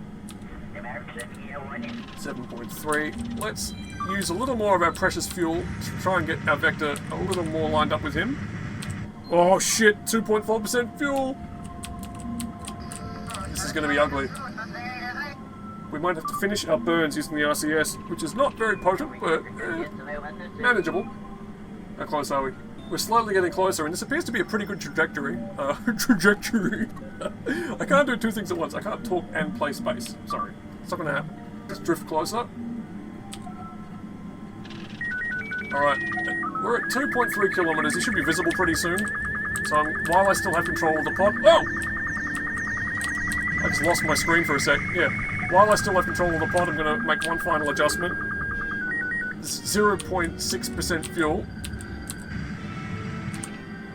S1: 7.3. Let's use a little more of our precious fuel to try and get our vector a little more lined up with him. Oh shit, 2.4% fuel! This is going to be ugly. We might have to finish our burns using the RCS, which is not very potent, but manageable. How close are we? We're slightly getting closer, and this appears to be a pretty good trajectory. Trajectory. I can't do two things at once. I can't talk and play space. Sorry. It's not going to happen. Just drift closer. Alright. We're at 2.3 kilometers. It should be visible pretty soon. So while I still have control of the pod... Oh! I just lost my screen for a sec. Yeah. While I still have control of the pod, I'm going to make one final adjustment. This 0.6% fuel.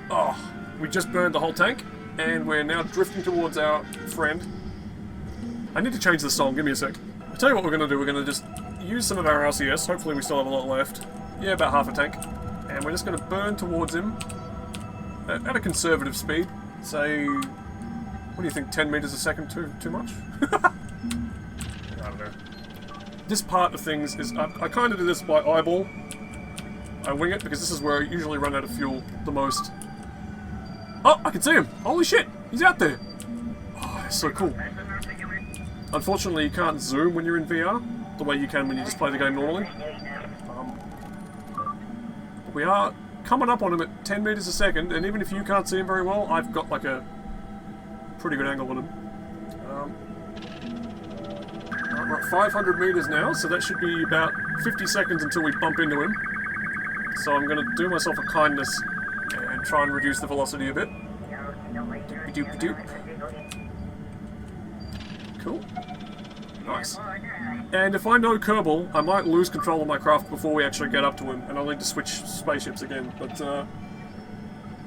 S1: Oh, we just burned the whole tank, and we're now drifting towards our friend. I need to change the song, give me a sec. I'll tell you what we're going to do, we're going to just use some of our RCS, hopefully we still have a lot left. Yeah, about half a tank. And we're just going to burn towards him at a conservative speed. Say, what do you think, 10 meters a second too much? I don't know. This part of things is, I kind of do this by eyeball. I wing it because this is where I usually run out of fuel the most. Oh, I can see him! Holy shit! He's out there! Oh, that's so cool. Unfortunately, you can't zoom when you're in VR, the way you can when you just play the game normally. We are coming up on him at 10 meters a second, and even if you can't see him very well, I've got like a pretty good angle on him. We're at 500 meters now, so that should be about 50 seconds until we bump into him. So I'm going to do myself a kindness and try and reduce the velocity a bit. Doop-a-doop-a-doop. Cool. Nice. And if I know Kerbal, I might lose control of my craft before we actually get up to him, and I'll need to switch spaceships again. But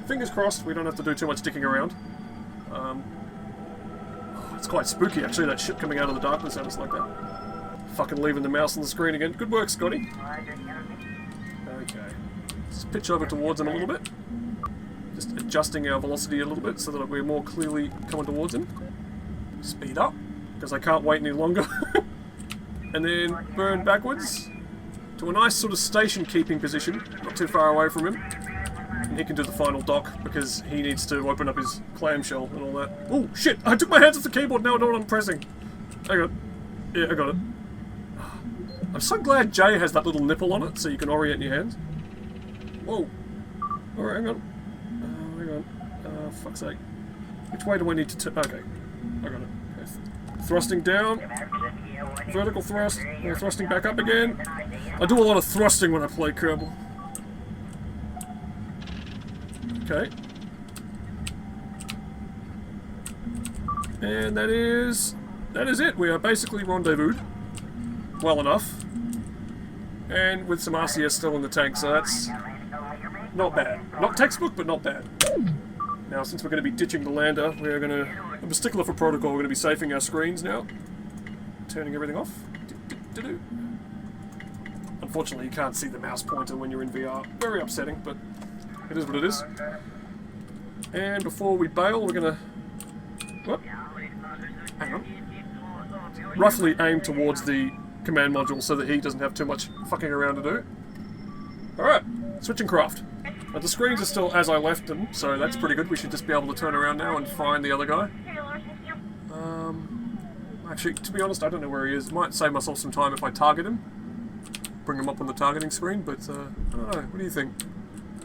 S1: fingers crossed, we don't have to do too much dicking around. It's quite spooky, actually, that ship coming out of the darkness at us like that. Fucking leaving the mouse on the screen again. Good work, Scotty. Okay. Let's pitch over towards him a little bit. Just adjusting our velocity a little bit so that we're more clearly coming towards him. Speed up, because I can't wait any longer. And then burn backwards to a nice sort of station-keeping position, not too far away from him. And he can do the final dock, because he needs to open up his clamshell and all that. Oh, shit! I took my hands off the keyboard, now I know what I'm pressing. Hang on. Yeah, I got it. I'm so glad J has that little nipple on it, so you can orient your hands. Whoa. Alright, hang on. Hang on. Fuck's sake. Which way do I need to okay. I got it. Okay. Thrusting down. Vertical thrust. Thrusting back up again. I do a lot of thrusting when I play Kerbal. Okay. And that is it. We are basically rendezvoused. Well enough. And with some RCS still in the tank, so that's not bad. Not textbook, but not bad. Now, since we're going to be ditching the lander, we're going to... I'm a stickler for protocol, we're going to be safing our screens now. Turning everything off. Unfortunately, you can't see the mouse pointer when you're in VR. Very upsetting, but it is what it is. And before we bail, we're going to... Whoop. Hang on. Roughly aim towards the command module so that he doesn't have too much fucking around to do. Alright, switching craft. Now the screens are still as I left them, so that's pretty good. We should just be able to turn around now and find the other guy. Actually, to be honest, I don't know where he is. Might save myself some time if I target him. Bring him up on the targeting screen, but I don't know. What do you think?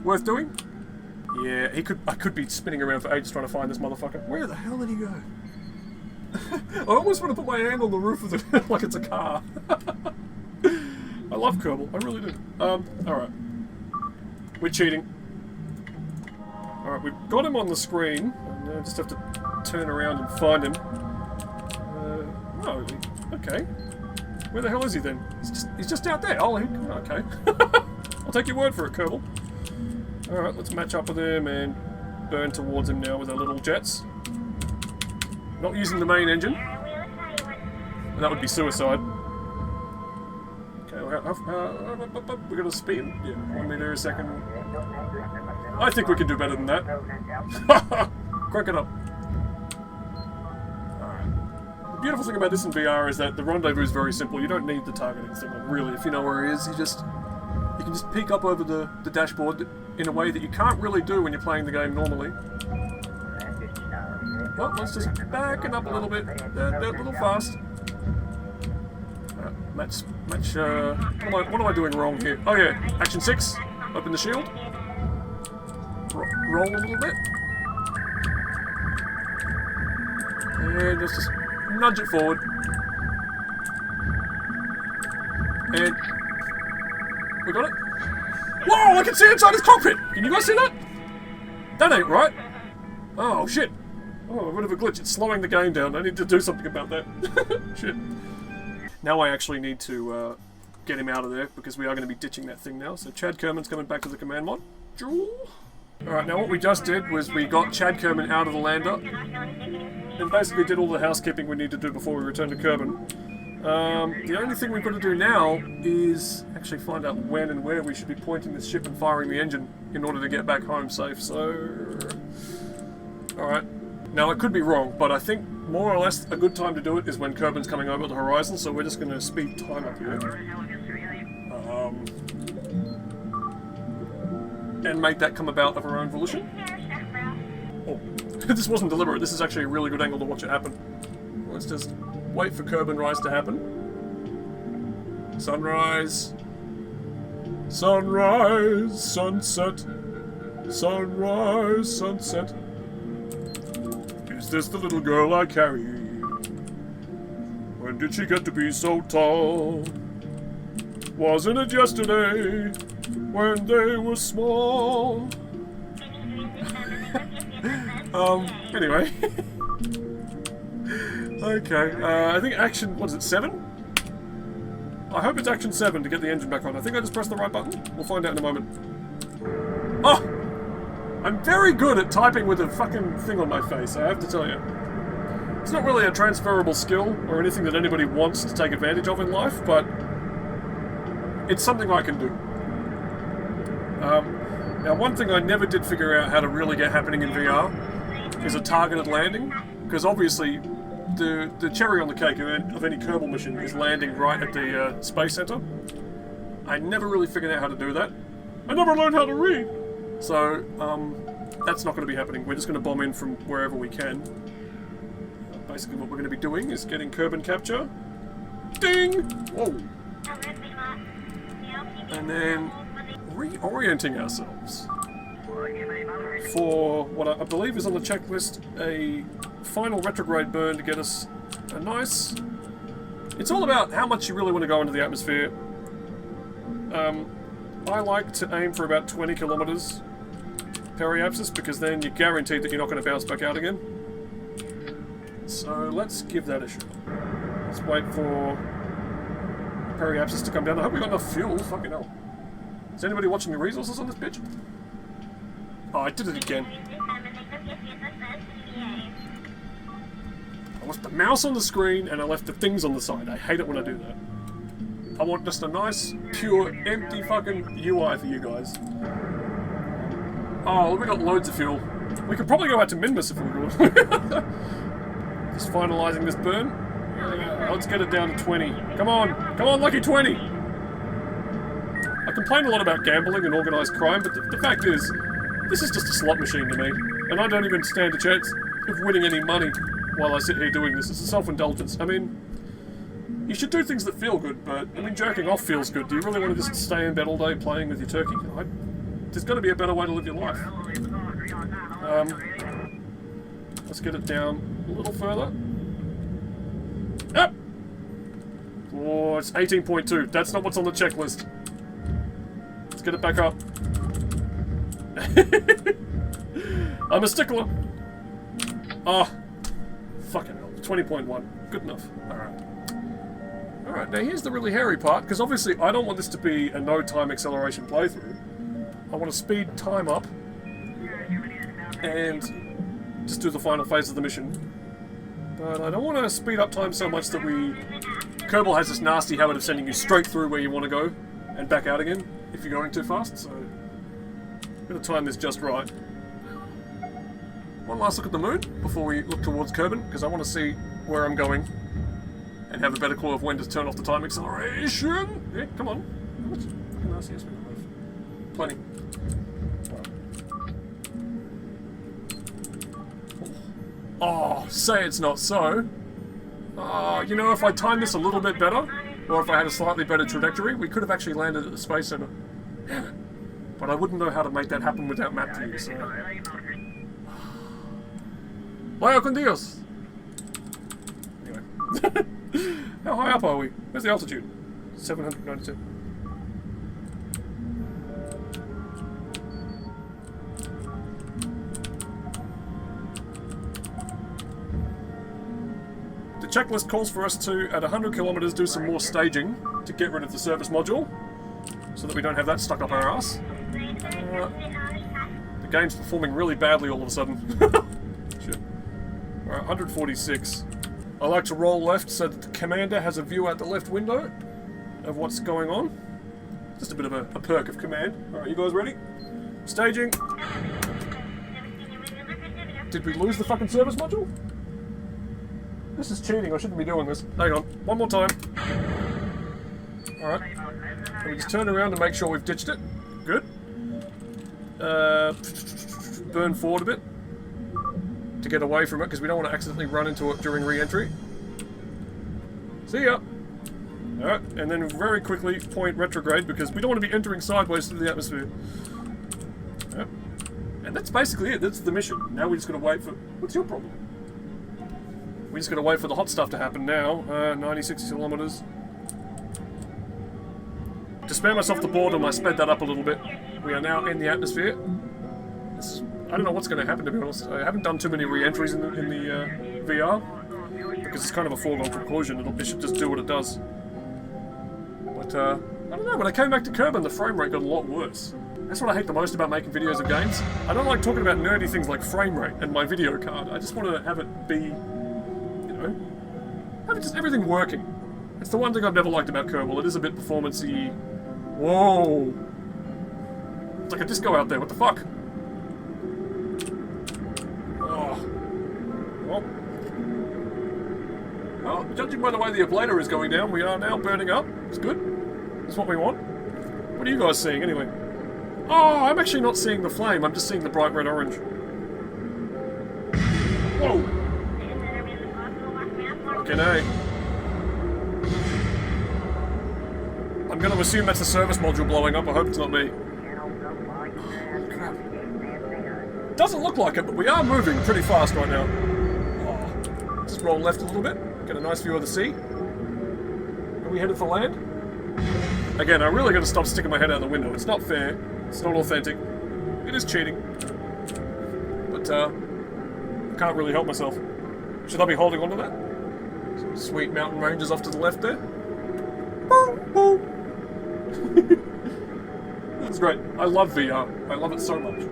S1: Worth doing? Yeah, I could be spinning around for ages trying to find this motherfucker. Where the hell did he go? I almost want to put my hand on the roof of it like it's a car. I love Kerbal, I really do. Alright. We're cheating. Alright, we've got him on the screen. And I just have to turn around and find him. Oh, okay. Where the hell is he then? He's just out there. Oh, okay. I'll take your word for it, Kerbal. Alright, let's match up with him and burn towards him now with our little jets. Not using the main engine. That would be suicide. Okay, we're gonna speed. Yeah, 1 meter a second. I think we can do better than that. Crank it up. Alright. The beautiful thing about this in VR is that the rendezvous is very simple. You don't need the targeting thing, really. If you know where he is, you can just peek up over the dashboard in a way that you can't really do when you're playing the game normally. Well, let's just back it up a little bit. They're a little fast. What am I doing wrong here? Oh yeah, action 6. Open the shield. Roll a little bit. And let's just nudge it forward. And we got it. Whoa! I can see inside his cockpit. Can you guys see that? That ain't right. Oh shit. Oh, a bit of a glitch. It's slowing the game down. I need to do something about that. Shit. Now I actually need to get him out of there, because we are going to be ditching that thing now. So Chad Kerman's coming back to the command mod. Alright, now what we just did was we got Chad Kerman out of the lander, and basically did all the housekeeping we need to do before we return to Kerbal. The only thing we've got to do now is actually find out when and where we should be pointing this ship and firing the engine in order to get back home safe, so... Alright. Now, I could be wrong, but I think more or less a good time to do it is when Kerban's coming over the horizon, so we're just going to speed time up here. And make that come about of our own volition. Oh, this wasn't deliberate. This is actually a really good angle to watch it happen. Let's just wait for Kerban rise to happen. Sunrise. Sunrise, sunset. Sunrise, sunset. this the little girl I carried? When did she get to be so tall? Wasn't it yesterday when they were small? Anyway. Okay, I think action, what is it, 7? I hope it's action 7 to get the engine back on. I think I just pressed the right button. We'll find out in a moment. Oh! I'm very good at typing with a fucking thing on my face, I have to tell you. It's not really a transferable skill or anything that anybody wants to take advantage of in life, but it's something I can do. Now, one thing I never did figure out how to really get happening in VR is a targeted landing, because obviously the cherry on the cake of any Kerbal mission is landing right at the space center. I never really figured out how to do that. I never learned how to read! So, that's not going to be happening. We're just going to bomb in from wherever we can. Basically what we're going to be doing is getting Kerbal capture. Ding! Whoa! And then reorienting ourselves for what I believe is on the checklist, a final retrograde burn to get us a nice... It's all about how much you really want to go into the atmosphere. I like to aim for about 20 kilometers periapsis, because then you're guaranteed that you're not going to bounce back out again. So let's give that a shot. Let's wait for periapsis to come down. I hope we got enough fuel. Fucking hell. Is anybody watching the resources on this bitch? Oh, I did it again. I left the mouse on the screen and I left the things on the side. I hate it when I do that. I want just a nice, pure, empty fucking UI for you guys. Oh, we got loads of fuel. We could probably go out to Minmus if we would. Just finalising this burn. Let's get it down to 20. Come on! Come on, lucky 20! I complain a lot about gambling and organised crime, but the fact is, this is just a slot machine to me. And I don't even stand a chance of winning any money while I sit here doing this. It's a self-indulgence. I mean, you should do things that feel good, but, I mean, jerking off feels good. Do you really want to just stay in bed all day playing with your turkey? There's got to be a better way to live your life. Let's get it down a little further. Up! Oh, it's 18.2. That's not what's on the checklist. Let's get it back up. I'm a stickler. Ah, fucking hell. 20.1. Good enough. Alright. Alright, now here's the really hairy part, because obviously I don't want this to be a no-time acceleration playthrough. I want to speed time up and just do the final phase of the mission. But I don't want to speed up time so much that Kerbal has this nasty habit of sending you straight through where you want to go and back out again if you're going too fast, so I'm going to time this just right. One last look at the moon before we look towards Kerbal, because I want to see where I'm going and have a better clue of when to turn off the time acceleration. Yeah, come on. How much RCS we have? Plenty. Oh, say it's not so. Oh, you know, if I timed this a little bit better, or if I had a slightly better trajectory, we could have actually landed at the Space Center. Damn it. But I wouldn't know how to make that happen without map view, so... Vaya con Dios! Anyway. How high up are we? Where's the altitude? 792. The checklist calls for us to, at 100 kilometers, do some more staging to get rid of the service module, so that we don't have that stuck up our ass. The game's performing really badly all of a sudden. Shit. Alright, 146. I like to roll left so that the commander has a view out the left window of what's going on. Just a bit of a perk of command. Alright, you guys ready? Staging. Did we lose the fucking service module? This is cheating, I shouldn't be doing this. Hang on, one more time. Alright. Can we just turn around and make sure we've ditched it? Good. Burn forward a bit to get away from it, because we don't want to accidentally run into it during re-entry. See ya! Alright, and then very quickly point retrograde, because we don't want to be entering sideways through the atmosphere. Yep. And that's basically it, that's the mission. Now we just gotta wait for... What's your problem? We just gotta wait for the hot stuff to happen now. 96 kilometers. To spare myself the boredom, I sped that up a little bit. We are now in the atmosphere. I don't know what's going to happen, to be honest. I haven't done too many re-entries in the VR, because it's kind of a foregone conclusion. It should just do what it does. But, I don't know, when I came back to Kerbal, the frame rate got a lot worse. That's what I hate the most about making videos of games. I don't like talking about nerdy things like frame rate and my video card. I just want to have it be, you know, have just everything working. It's the one thing I've never liked about Kerbal. It is a bit performance-y. Whoa! It's like a disco out there, what the fuck? Oh. Well, judging by the way the ablator is going down, we are now burning up. It's good. That's what we want. What are you guys seeing, anyway? Oh, I'm actually not seeing the flame, I'm just seeing the bright red-orange. Whoa! Fucking A. I'm going to assume that's a service module blowing up. I hope it's not me. Oh, crap. Doesn't look like it, but we are moving pretty fast right now. Oh. Just roll left a little bit. Get a nice view of the sea. Are we headed for land? Again, I really got to stop sticking my head out the window. It's not fair. It's not authentic. It is cheating. But, I can't really help myself. Should I be holding on to that? Some sweet mountain ranges off to the left there. Boom, boom. That's great. I love VR. I love it so much. It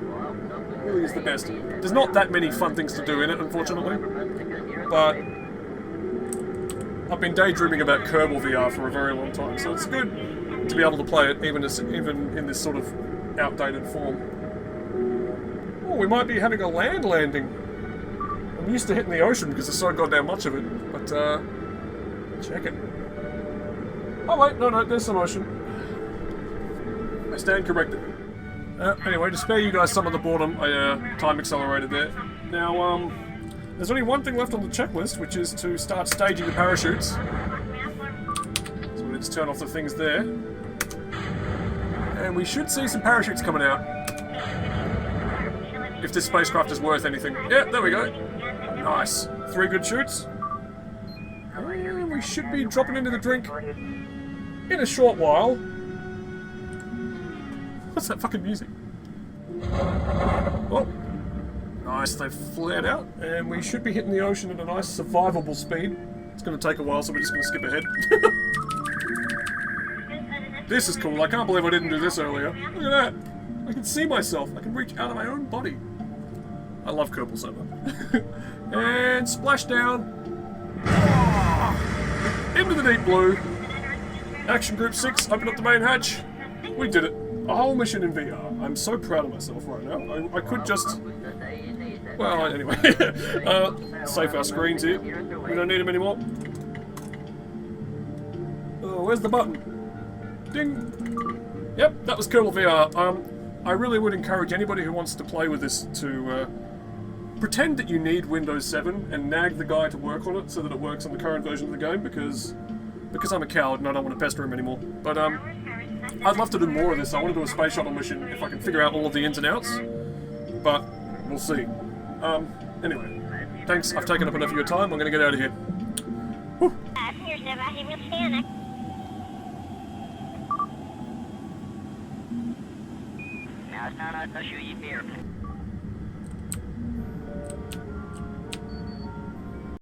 S1: really is the best. There's not that many fun things to do in it, unfortunately. But I've been daydreaming about Kerbal VR for a very long time, so it's good to be able to play it, even in this sort of outdated form. Oh, we might be having a land landing. I'm used to hitting the ocean because there's so goddamn much of it, but check it. Oh wait, no, there's some ocean. I stand corrected. Anyway, to spare you guys some of the boredom, I time accelerated there. Now, there's only one thing left on the checklist, which is to start staging the parachutes. So let's turn off the things there. And we should see some parachutes coming out. If this spacecraft is worth anything. Yeah, there we go. Nice. 3 good shoots. And we should be dropping into the drink in a short while. What's that fucking music? Oh. Nice, they've flared out, and we should be hitting the ocean at a nice survivable speed. It's going to take a while, so we're just going to skip ahead. This is cool. I can't believe I didn't do this earlier. Look at that. I can see myself. I can reach out of my own body. I love Kerbal so much. And splash down. Into the deep blue. Action Group 6, open up the main hatch. We did it. A whole mission in VR. I'm so proud of myself right now. I could just... Well, anyway. Save our screens here. We don't need them anymore. Oh, where's the button? Ding! Yep, that was Kerbal VR. I really would encourage anybody who wants to play with this to pretend that you need Windows 7 and nag the guy to work on it so that it works on the current version of the game, because I'm a coward and I don't want to pester him anymore. But I'd love to do more of this. I want to do a space shuttle mission if I can figure out all of the ins and outs. But we'll see. Anyway, thanks. I've taken up enough of your time. I'm going to get out of here. Whew.